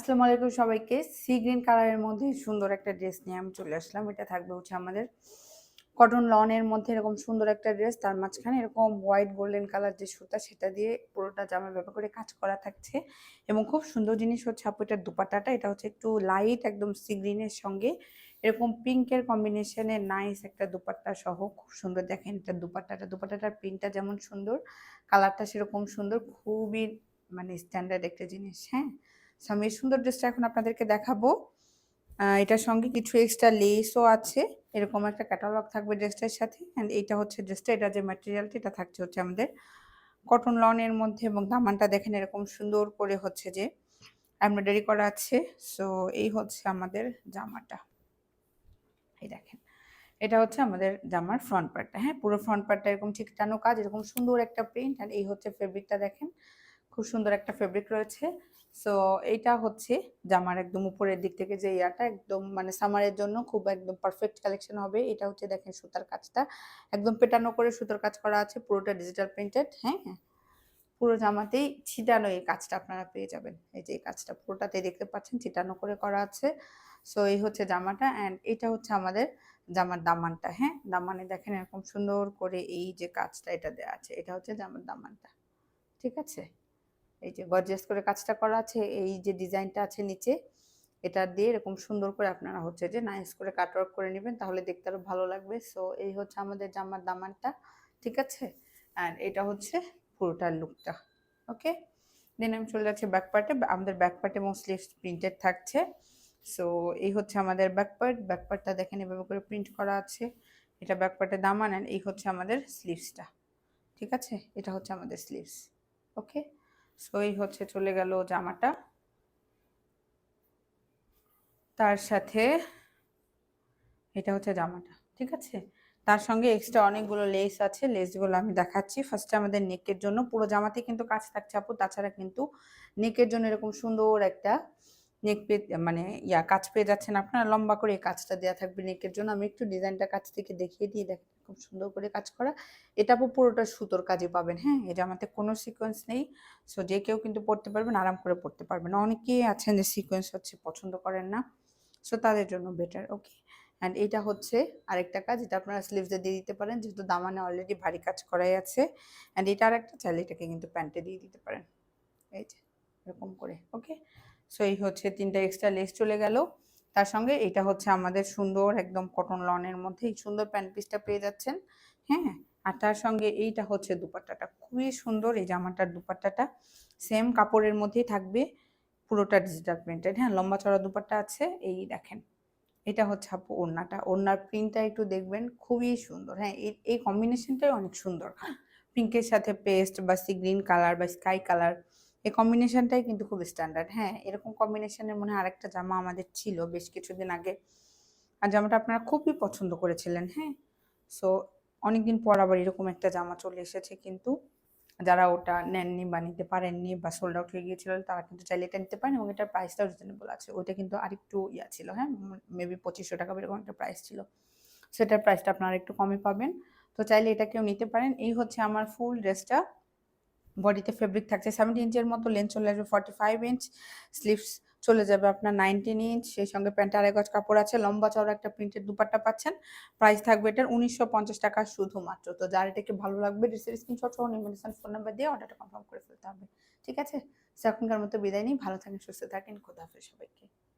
আসসালামু আলাইকুম সবাইকে। সি গ্রিন কালারের মধ্যে সুন্দর একটা ড্রেস নিয়ে আমি চলে আসলাম। এটা থাকবে হচ্ছে আমাদের কটন লনের মধ্যে এরকম সুন্দর একটা ড্রেস, তার মাঝখানে এরকম হোয়াইট গোল্ডেন কালার যে সুতা সেটা দিয়ে পুরোটা জামা ব্যাপক করে কাজ করা থাকছে। এবং খুব সুন্দর জিনিস হচ্ছে আপু এটার দুপাট্টাটা, এটা হচ্ছে একটু লাইট একদম সি গ্রিনের সঙ্গে এরকম পিঙ্কের কম্বিনেশনে নাইস একটা দুপাট্টা সহ খুব সুন্দর। দেখেন এটা দুপাট্টাটার প্রিন্টটা যেমন সুন্দর, কালারটা সেরকম সুন্দর, খুবই মানে স্ট্যান্ডার্ড একটা জিনিস। হ্যাঁ, আমি এই সুন্দর ড্রেসটা এখন আপনাদেরকে দেখাবো। এটার সঙ্গে কিছু এক্সট্রা লেসও আছে, এরকম একটা ক্যাটালগ থাকবে ড্রেসটার সাথে। অ্যান্ড এইটা হচ্ছে ড্রেসটা, এটা যে ম্যাটেরিয়ালটা এটা থাকছে হচ্ছে আমাদের কটন লনের মধ্যে, এবং দামানটা দেখেন এরকম সুন্দর করে হচ্ছে যে এমব্রয়ডারি করা আছে। সো এই হচ্ছে আমাদের জামাটা, এই দেখেন এটা হচ্ছে আমাদের জামার ফ্রন্ট পার্টটা। হ্যাঁ, পুরো ফ্রন্ট পার্টটা এরকম ঠিক টানো কাজ, এরকম সুন্দর একটা প্রিন্ট। আর এই হচ্ছে ফেব্রিকটা, দেখেন খুব সুন্দর একটা ফেব্রিক রয়েছে। সো এইটা হচ্ছে জামার একদম উপরের দিক থেকে যে ইয়াটা একদম মানে সামারের জন্য খুব একদম পারফেক্ট কালেকশন হবে। এটা হচ্ছে দেখেন সুতার কাজটা একদম পেটানো করে সুতার কাজ করা আছে, পুরোটা ডিজিটাল প্রিন্টেড। হ্যাঁ, পুরো জামাতেই ছিটানো এই কাজটা আপনারা পেয়ে যাবেন। এই যে এই কাজটা পুরোটাতে দেখতে পাচ্ছেন ছিটানো করে করা আছে। সো এই হচ্ছে জামাটা, অ্যান্ড এটা হচ্ছে আমাদের জামার দামানটা। হ্যাঁ, দামানে দেখেন এরকম সুন্দর করে এই যে কাজটা এটা দেওয়া আছে, এটা হচ্ছে জামার দামানটা। ঠিক আছে, এই যে গর্জিয়াস করে কাজটা করা আছে, এই যে ডিজাইনটা আছে নিচে এটা দিয়ে এরকম সুন্দর করে আপনারা হচ্ছে যে নাইস করে কাটওয়ার্ক করে নেবেন, তাহলে দেখতে আরো ভালো লাগবে। সো এই হচ্ছে আমাদের জামার দামানটা। ঠিক আছে, অ্যান্ড এটা হচ্ছে পুরোটার লুকটা। ওকে, দেন আমি চলে যাচ্ছি ব্যাক পার্টে। আমাদের ব্যাক পার্টে এবং স্লিভস প্রিন্টেড থাকছে। সো এই হচ্ছে আমাদের ব্যাক পার্ট। ব্যাক পার্টটা দেখেন এভাবে করে প্রিন্ট করা আছে, এটা ব্যাক পার্টের দামান। অ্যান্ড এই হচ্ছে আমাদের স্লিভসটা। ঠিক আছে, এটা হচ্ছে আমাদের স্লিভস। ওকে, সো এই হচ্ছে চলে গেল জামাটা, তার সাথে এটা হচ্ছে জামাটা। ঠিক আছে, তার সঙ্গে এক্সট্রা অনেকগুলো লেস আছে, লেসগুলো আমি দেখাচ্ছি। ফার্স্টে আমাদের নেকের জন্য পুরো জামাতে কিন্তু কাজ থাকছে আপু, তাছাড়া কিন্তু নেকের জন্য এরকম সুন্দর একটা নেক পে মানে কাজ পেয়ে যাচ্ছেন আপনারা, লম্বা করে এই কাজটা দেওয়া থাকবে নেকের জন্য। আমি একটু ডিজাইনটা কাছ থেকে দেখিয়ে দিয়ে দেখেন খুব সুন্দর করে কাজ করা। এটা আপু পুরোটা সুতোর কাজে পাবেন। হ্যাঁ, এই জামাতে কোনো সিকোয়েন্স নেই। সো যে কেউ কিন্তু পড়তে পারবেন, আরাম করে পড়তে পারবেন। অনেকেই আছেন যে সিকোয়েন্স হচ্ছে পছন্দ করেন না, সো তাদের জন্য বেটার। ওকে, অ্যান্ড এইটা হচ্ছে আরেকটা কাজ, এটা আপনারা স্লিভসে দিয়ে দিতে পারেন যেহেতু দামানে অলরেডি ভারী কাজ করাই আছে। অ্যান্ড এটা আরেকটা, চাইলে এটাকে কিন্তু প্যান্টে দিয়ে দিতে পারেন, এই যে এরকম করে। ওকে, সো এই হচ্ছে তিনটা এক্সট্রা লেস চলে গেল। তার সঙ্গে এটা হচ্ছে আমাদের সুন্দর একদম কটন লনের মধ্যে এই সুন্দর প্যান্ট পিসটা পেয়ে যাচ্ছেন। হ্যাঁ, আর তার সঙ্গে এইটা হচ্ছে দুপাট্টাটা, খুবই সুন্দর এই জামাটার দুপাট্টাটা সেম কাপড়ের মধ্যেই থাকবে, পুরোটা ডিজিটাল প্রিন্টেড। হ্যাঁ, লম্বা চড়া দুপাট্টা আছে। এই দেখেন এটা হচ্ছে আপু ওড়নাটা, ওড়নার প্রিন্টটা একটু দেখবেন খুবই সুন্দর। হ্যাঁ, এই কম্বিনেশনটাই অনেক সুন্দর, পিঙ্কের সাথে পেস্ট বা সি গ্রিন কালার বা স্কাই কালার, এই কম্বিনেশনটাই কিন্তু খুব স্ট্যান্ডার্ড। হ্যাঁ, এরকম কম্বিনেশনের মনে হয় আরেকটা জামা আমাদের ছিল বেশ কিছুদিন আগে, আর জামাটা আপনারা খুবই পছন্দ করেছিলেন। হ্যাঁ, সো অনেকদিন পর আবার এরকম একটা জামা চলে এসেছে, কিন্তু যারা ওটা নেননি বা নিতে পারেননি বা সোল্ড আউট হয়ে গিয়েছিল তারা কিন্তু চাইলে এটা নিতে পারেন, এবং এটার প্রাইসটাও রিজনেবল আছে। ওইটা কিন্তু আরেকটু ছিল, হ্যাঁ, মেবি 2500 টাকা এরকম একটা প্রাইস ছিল। সেটার প্রাইসটা আপনারা একটু কমে পাবেন, তো চাইলে এটা কেউ নিতে পারেন। এই হচ্ছে আমার ফুল ড্রেসটা। বডিতে ফেব্রিক থাকছে 70 ইঞ্চের মতো, লেন্থ চলে আসবে 45 ইঞ্চ, স্লিভস চলে যাবে আপনার 19 ইঞ্চ, সেই সঙ্গে প্যান্টে আড়াই গজ কাপড় আছে, লম্বা চওড়া একটা প্রিন্টের দুপাট্টা পাচ্ছেন। প্রাইস থাকবে এটার 1950 টাকা শুধুমাত্র। তো যার এটাকে ভালো লাগবে ড্রেসের স্ক্রিনশট সহ নিম্ন ফোন নাম্বার দিয়ে অর্ডারটা কনফার্ম করে ফেলতে হবে। ঠিক আছে, এখনকার মতো বিদায় নিই, ভালো থাকেন, সুস্থ থাকেন, খোদা হাফেজ সবাইকে।